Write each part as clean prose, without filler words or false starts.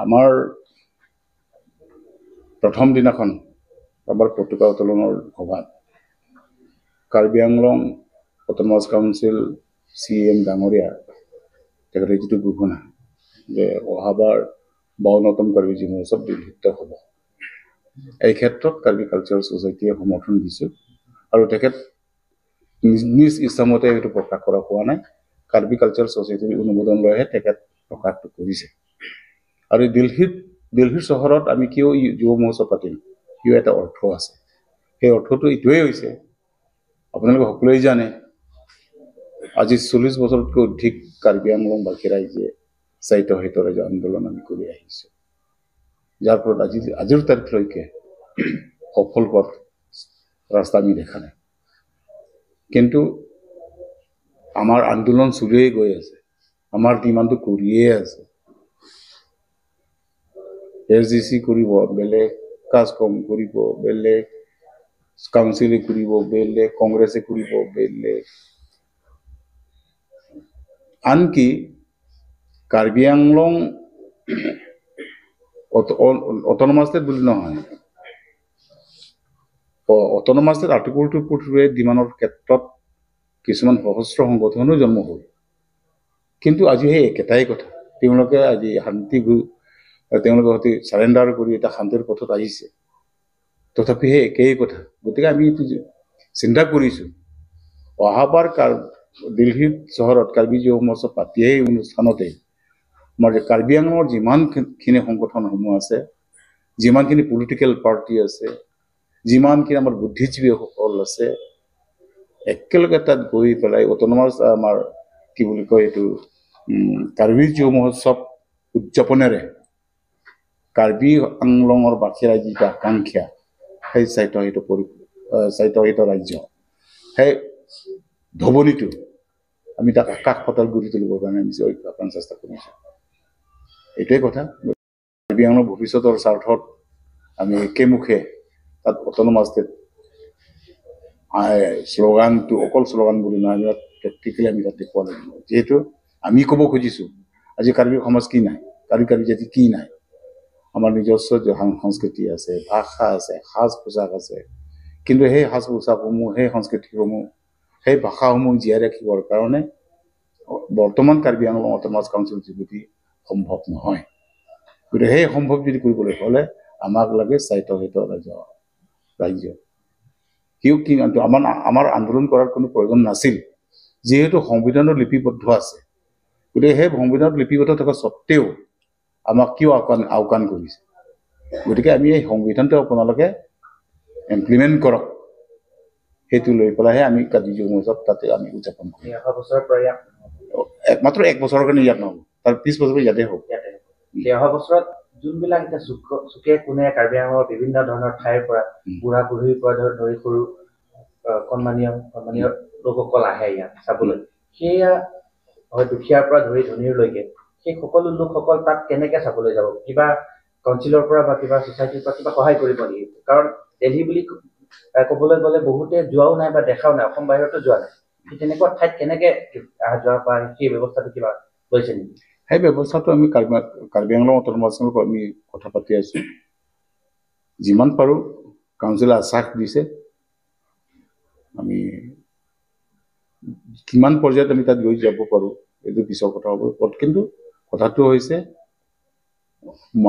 আমাৰ প্ৰথম দিনাখন আমাৰ পতাকা উত্তোলনৰ সভাত Karbi Anglong autonomous council CM ডাঙৰীয়া তেখেতে যিটো ঘোষণা যে অহাবাৰ 52তম কাৰ্বি যুৱ মহোৎসৱ দিল্লীত হ'ব, এই ক্ষেত্ৰত কাৰ্বি কালচাৰেল ছ'চাইটিয়ে সমৰ্থন দিছোঁ আৰু তেখেত নিজ ইচ্ছামতে এইটো প্ৰকাশ কৰা হোৱা নাই। কাৰ্বি কালচাৰেল ছ'চাইটিৰ অনুমোদন লৈহে তেখেত প্ৰকাশটো কৰিছে। আৰু দিল্লীৰ চহৰত আমি কিয় যুৱ মহোৎসৱ পাতিম, কিয় এটা অৰ্থ আছে। সেই অৰ্থটো এইটোৱেই হৈছে, আপোনালোকে সকলোৱে জানে আজি 40 বছৰতকৈ অধিক কাৰ্বি আংলংবাসী ৰাইজে স্বায়ত্তশাসিত ৰাজ্য আন্দোলন আমি কৰি আহিছোঁ, যাৰ ফলত আজিৰ তাৰিখলৈকে সফল হোৱাৰ ৰাস্তা আমি দেখা নাই। কিন্তু আমাৰ আন্দোলন চলিয়ে গৈ আছে, আমাৰ ডিমাণ্ডটো কৰিয়ে আছে। SGC কৰিব, বেলেগ কাজকম কৰিব, বেলেগ কাউন্সিলে কৰিব, বেলেগ কংগ্ৰেছে কৰিব, বেলেগ আনকি কাৰ্বি আংলং অট'নমাছ ষ্টেট বুলি নহয়, অট'নমাছ ষ্টেট আৰ্টিকল 2 ডিমাণ্ডৰ ক্ষেত্ৰত কিছুমান সশস্ত্ৰ সংগঠনো জন্ম হ'ল। কিন্তু আজি সেই একেটাই কথা, তেওঁলোকে আজি তেওঁলোকে হয়তো চাৰেণ্ডাৰ কৰি এটা শান্তিৰ পথত আহিছে, তথাপি সেই একেই কথা। গতিকে আমি এইটো চিন্তা কৰিছোঁ, অহাবাৰ দিল্লীৰ চহৰত কাৰ্বি যুৱ মহোৎসৱ পাতি এই অনুষ্ঠানতে আমাৰ কাৰ্বি আংলঙৰ যিমানখিনি সংগঠনসমূহ আছে, যিমানখিনি পলিটিকেল পাৰ্টি আছে, যিমানখিনি আমাৰ বুদ্ধিজীৱীসকল আছে, একেলগে তাত গৈ পেলাই অট'নমাছ আমাৰ কি বুলি কয় এইটো কাৰ্বি যুৱ মহোৎসৱ উদযাপনেৰে কাৰ্বি আংলঙৰ বাসী ৰাইজৰ যিটো আকাংক্ষা, সেই স্বায়ত্তশাসিত ৰাজ্য, সেই ধৱনীটো আমি তাক আকাশ পাতাল গঢ়ি তুলিবৰ কাৰণে আমি আপ্ৰাণ চেষ্টা কৰিছোঁ। এইটোৱে কথা। কাৰ্বি আংলঙৰ ভৱিষ্যতৰ স্বাৰ্থত আমি একেমুখে তাত অট'নমাছ ষ্টেট শ্লোগানটো অকল শ্লোগান বুলি নহয়, আমি প্ৰেক্টিকেলি আমি তাত দেখুৱাব লাগিব। যিহেতু আমি ক'ব খুজিছোঁ আজি কাৰ্বি সমাজ কি নাই, কাৰ্বি জাতি কি নাই। আমাৰ নিজস্ব সংস্কৃতি আছে, ভাষা আছে, সাজ পোছাক আছে, কিন্তু সেই সাজ পোছাকসমূহ, সেই সংস্কৃতিসমূহ, সেই ভাষাসমূহ জীয়াই ৰাখিবৰ কাৰণে বৰ্তমান কাৰ্বি আংলং অট'নমাছ কাউন্সিল যোগেদি সম্ভৱ নহয়। গতিকে সেই সম্ভৱ যদি কৰিবলৈ হ'লে আমাক লাগে স্বায়ত্তশাসিত ৰাজ্য। কিন্তু আমাৰ আন্দোলন কৰাৰ কোনো প্ৰয়োজন নাছিল, যিহেতু সংবিধানত লিপিবদ্ধ আছে। গতিকে সেই সংবিধানত লিপিবদ্ধ থকা স্বত্তেও আমাক কিয় আওকাণ কৰিছে। গতিকে আমি এই সংবিধানটো আপোনালোকে ইমপ্লিমেণ্ট কৰক, সেইটো লৈ পেলাইহে আমি কাৰ্বি যুৱ মহোৎসৱ তাতে আমি উদযাপন কৰিম। মাত্ৰ 1 বছৰৰ কাৰণে ইয়াত নহ'ব, তাৰ 20 বছৰ ইয়াতে হ'ব। অহা বছৰত যোনবিলাক এতিয়া চুকে কোণে কাৰ্বি আংলঙৰ বিভিন্ন ধৰণৰ ঠাইৰ পৰা বুঢ়া বুঢ়ীৰ পৰা ধৰি সৰু কণমানীয় লোকসকল আহে ইয়াত চাবলৈ, সেয়া হয় দুখীয়াৰ পৰা ধৰি ধনীৰলৈকে, সেই সকলো লোকসকল তাত কেনেকে চাবলৈ যাব? কিবা কাউন্সিলৰ পৰা বা কিবা ছ'চাইটিৰ পৰা কিবা সহায় কৰিব নেকি? কাৰণ দিল্লী বুলি ক'বলৈ গ'লে বহুতে যোৱাও নাই বা দেখাও নাই, অসম বাহিৰতো যোৱা নাই। তেনেকুৱা ঠাইত কেনেকে অহা যোৱা বা সেই ব্যৱস্থাটো কিবা লৈছে নেকি? সেই ব্যৱস্থাটো আমি কাৰ্বি আংলং অট'নমাছৰ আমি কথা পাতি আছোঁ। যিমান পাৰোঁ কাউন্সিলে আশ্বাস দিছে, আমি কিমান পৰ্যায়ত আমি তাত গৈ যাব পাৰোঁ এইটো পিছৰ কথা হ'ব। কিন্তু কথাটো হৈছে,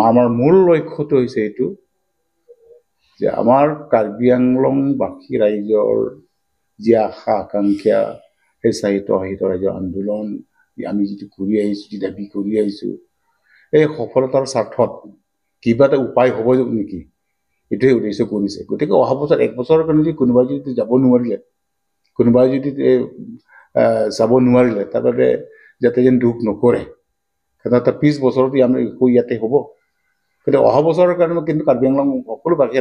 আমাৰ মূল লক্ষ্যটো হৈছে এইটো যে আমাৰ কাৰ্বি আংলংবাসী ৰাইজৰ যি আশা আকাংক্ষা, সেই স্বায়ত্তশাসিত ৰাজ্য আন্দোলন আমি যিটো কৰি আহিছোঁ, যি দাবী কৰি আহিছোঁ, এই সফলতাৰ স্বাৰ্থত কিবা এটা উপায় হ'ব নেকি, এইটোৱে উদ্দেশ্য কৰিছে। গতিকে অহা বছৰ 1 বছৰৰ কাৰণে যদি কোনোবাই যদি যাব নোৱাৰিলে, তাৰ বাবে যাতে যেন দুখ নকৰে, কাৰণ তাৰ 20 বছৰতে আমি ইয়াতে হ'ব। কিন্তু অহা বছৰৰ কাৰণে কিন্তু কাৰ্বি আংলং সকলো বাসী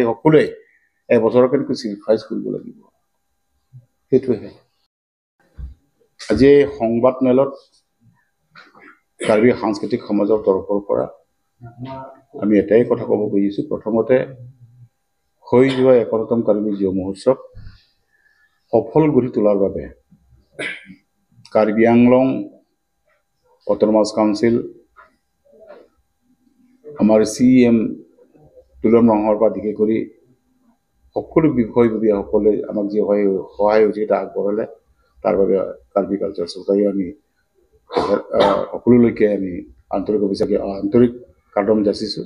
সকলোৱে 1 বছৰৰ কাৰণে চেক্ৰিফাইচ কৰিব লাগিব। সেইটোৱে। আজি সংবাদ মেলত কাৰ্বি সাংস্কৃতিক সমাজৰ তৰফৰ পৰা আমি এটাই কথা ক'ব খুজিছোঁ, প্ৰথমতে হৈ যোৱা 51তম কাৰ্বি যুৱ মহোৎসৱ সফল কৰি তোলাৰ বাবে কাৰ্বি আংলং অট'নমাছ কাউন্সিল আমাৰ CM তুলন ৰঙৰ পৰা দিকে কৰি সকলো বিষয়ববীয়াসকলে আমাক যি সহায় সহযোগিতা আগবঢ়ালে তাৰ বাবে কাৰ্বি কালচাৰ ছ'চাইটিও আমি সকলোলৈকে আমি আন্তৰিক কাৰ্ডম যাচিছোঁ।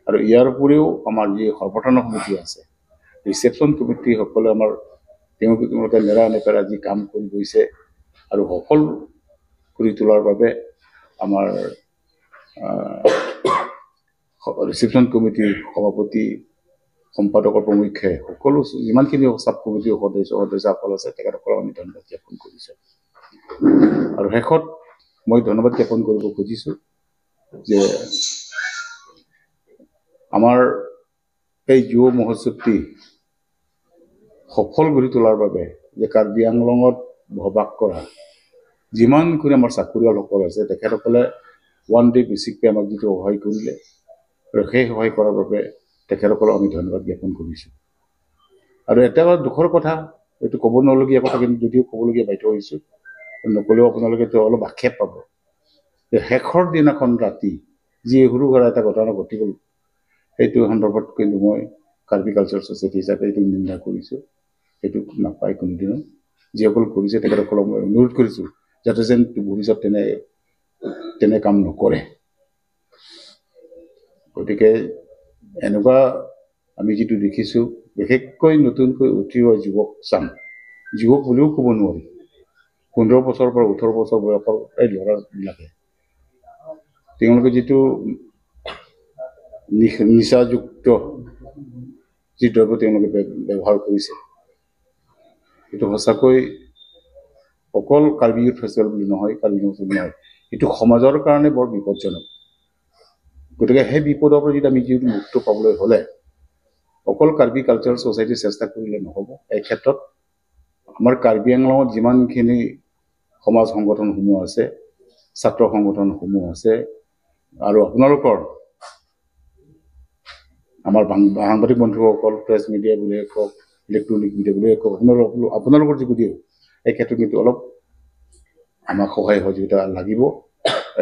আৰু ইয়াৰ উপৰিও আমাৰ যি সৰ্বসাধাৰণ সমিতি আছে, ৰিচেপশ্যন কমিটিসকলে আমাৰ তেওঁলোকে নেৰা নেপেৰা যি কাম কৰি গৈছে আৰু সফল কৰি তোলাৰ বাবে আমাৰ ৰিচেপশ্যন কমিটিৰ সভাপতি সম্পাদকৰ প্ৰমুখ্যে সকলো যিমানখিনি চাব কমিটিৰ সদস্যসকল আছে তেখেতসকলক আমি ধন্যবাদ জ্ঞাপন কৰিছোঁ। আৰু শেষত মই ধন্যবাদ জ্ঞাপন কৰিব খুজিছোঁ যে আমাৰ এই যুৱ মহোৎসৱটি সফল কৰি তোলাৰ বাবে যে কাৰ্বি আংলঙত বসবাস কৰা যিমানখিনি আমাৰ চাকৰিয়ালসকল আছে তেখেতসকলে ওৱান ডে বেচিককৈ আমাক যিটো সহায় কৰিলে আৰু সেই সহায় কৰাৰ বাবে তেখেতসকলক আমি ধন্যবাদ জ্ঞাপন কৰিছোঁ। আৰু এটা দুখৰ কথা, এইটো ক'ব নলগীয়া কথা, কিন্তু যদিও ক'বলগীয়া বাধ্য হৈছোঁ, নক'লেও আপোনালোকে অলপ আক্ষেপ পাব যে শেষৰ দিনাখন ৰাতি যি সৰু সুৰা এটা ঘটনা ঘটি গ'ল, সেইটো সন্দৰ্ভত কিন্তু মই কাৰ্বি কালচাৰ ছ'চাইটি হিচাপে এইটো নিন্দা কৰিছোঁ। সেইটো নাপায় কোনোদিনো। যিসকল কৰিছে তেখেতসকলক মই অনুৰোধ কৰিছোঁ যাতে যেন ভৱিষ্যত তেনে কাম নকৰে। গতিকে এনেকুৱা আমি যিটো দেখিছোঁ, বিশেষকৈ নতুনকৈ উঠি অহা যুৱক বুলিও ক'ব নোৱাৰি, 15 বছৰৰ পৰা 18 বছৰ বয়সৰ এই ল'ৰাবিলাকে তেওঁলোকে যিটো নিচাযুক্ত যি দ্ৰব্য তেওঁলোকে ব্যৱহাৰ কৰিছে, এইটো সঁচাকৈ অকল কাৰ্বি ইউথ ফেষ্টিভেল বুলি নহয়, কাৰ্বি মহোৎসৱ নহয়, এইটো সমাজৰ কাৰণে বৰ বিপদজনক। গতিকে সেই বিপদৰ পৰা যদি আমি যিটো মুক্ত পাবলৈ হ'লে অকল কাৰ্বি কালচাৰেল ছ'চাইটি চেষ্টা কৰিলে নহ'ব। এই ক্ষেত্ৰত আমাৰ কাৰ্বি আংলঙত যিমানখিনি সমাজ সংগঠনসমূহ আছে, ছাত্ৰ সংগঠনসমূহ আছে, আৰু আপোনালোকৰ আমাৰ সাংবাদিক বন্ধুসকল, প্ৰেছ মিডিয়া বুলিয়ে কওক, ইলেক্ট্ৰনিক মিডিয়া বুলিয়ে কওক, আপোনালোকৰ যোগেদিও এই ক্ষেত্ৰত কিন্তু অলপ আমাক সহায় সহযোগিতা লাগিব।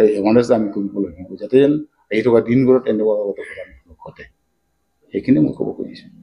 এই এৱাৰনেছ আমি কৰিব লাগিব যাতে আহি থকা দিনবোৰত এনেকুৱা ঘটে। সেইখিনি মই ক'ব খুজিছোঁ।